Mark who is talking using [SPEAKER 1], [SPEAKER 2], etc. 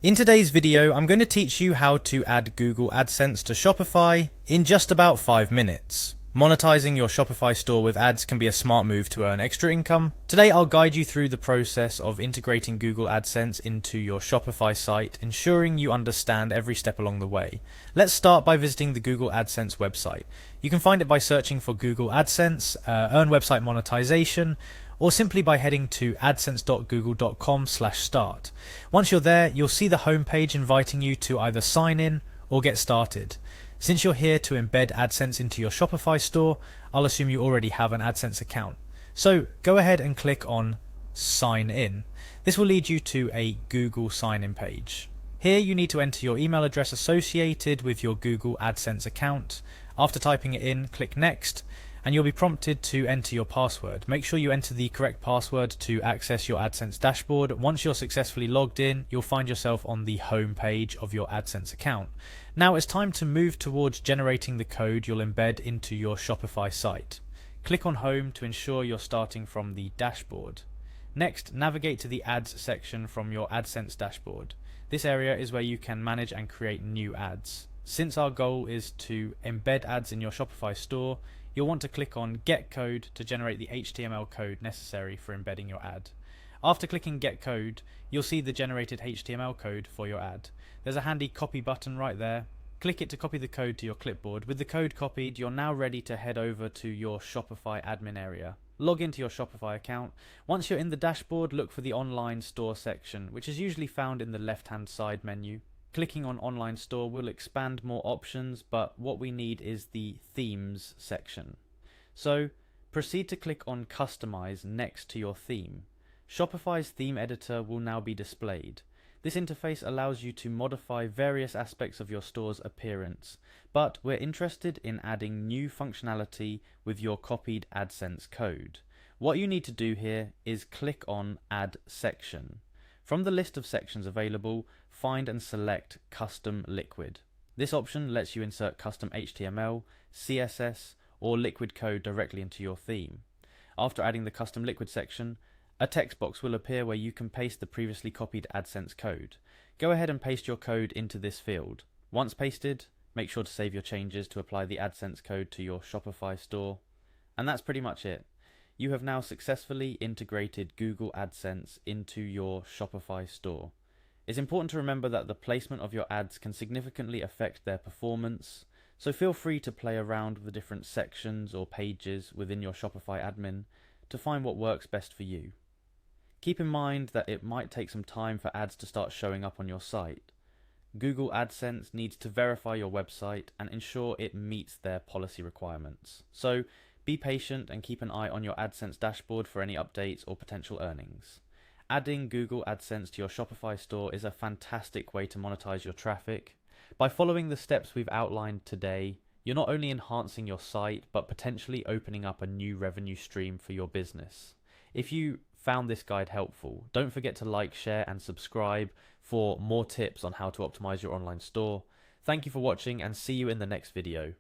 [SPEAKER 1] In today's video, I'm going to teach you how to add Google AdSense to Shopify in just about 5 minutes. Monetizing your Shopify store with ads can be a smart move to earn extra income. Today, I'll guide you through the process of integrating Google AdSense into your Shopify site, ensuring you understand every step along the way. Let's start by visiting the Google AdSense website. You can find it by searching for Google AdSense, earn website monetization, or simply by heading to adsense.google.com/start. Once you're there, you'll see the homepage inviting you to either sign in or get started. Since you're here to embed AdSense into your Shopify store, I'll assume you already have an AdSense account. So go ahead and click on Sign In. This will lead you to a Google sign-in page. Here you need to enter your email address associated with your Google AdSense account. After typing it in, click Next, and you'll be prompted to enter your password. Make sure you enter the correct password to access your AdSense dashboard. Once you're successfully logged in, you'll find yourself on the home page of your AdSense account. Now it's time to move towards generating the code you'll embed into your Shopify site. Click on Home to ensure you're starting from the dashboard. Next, navigate to the Ads section from your AdSense dashboard. This area is where you can manage and create new ads. Since our goal is to embed ads in your Shopify store, you'll want to click on Get Code to generate the HTML code necessary for embedding your ad. After clicking Get Code, you'll see the generated HTML code for your ad. There's a handy copy button right there. Click it to copy the code to your clipboard. With the code copied, you're now ready to head over to your Shopify admin area. Log into your Shopify account. Once you're in the dashboard, look for the Online Store section, which is usually found in the left-hand side menu. Clicking on Online Store will expand more options, but what we need is the Themes section. So proceed to click on Customize next to your theme. Shopify's theme editor will now be displayed. This interface allows you to modify various aspects of your store's appearance, but we're interested in adding new functionality with your copied AdSense code. What you need to do here is click on Add Section. From the list of sections available, find and select Custom Liquid. This option lets you insert custom HTML, CSS, or liquid code directly into your theme. After adding the Custom Liquid section, a text box will appear where you can paste the previously copied AdSense code. Go ahead and paste your code into this field. Once pasted, make sure to save your changes to apply the AdSense code to your Shopify store. And that's pretty much it. You have now successfully integrated Google AdSense into your Shopify store. It's important to remember that the placement of your ads can significantly affect their performance, so feel free to play around with the different sections or pages within your Shopify admin to find what works best for you. Keep in mind that it might take some time for ads to start showing up on your site. Google AdSense needs to verify your website and ensure it meets their policy requirements. So be patient and keep an eye on your AdSense dashboard for any updates or potential earnings. Adding Google AdSense to your Shopify store is a fantastic way to monetize your traffic. By following the steps we've outlined today, you're not only enhancing your site, but potentially opening up a new revenue stream for your business. If you found this guide helpful, don't forget to like, share, and subscribe for more tips on how to optimize your online store. Thank you for watching and see you in the next video.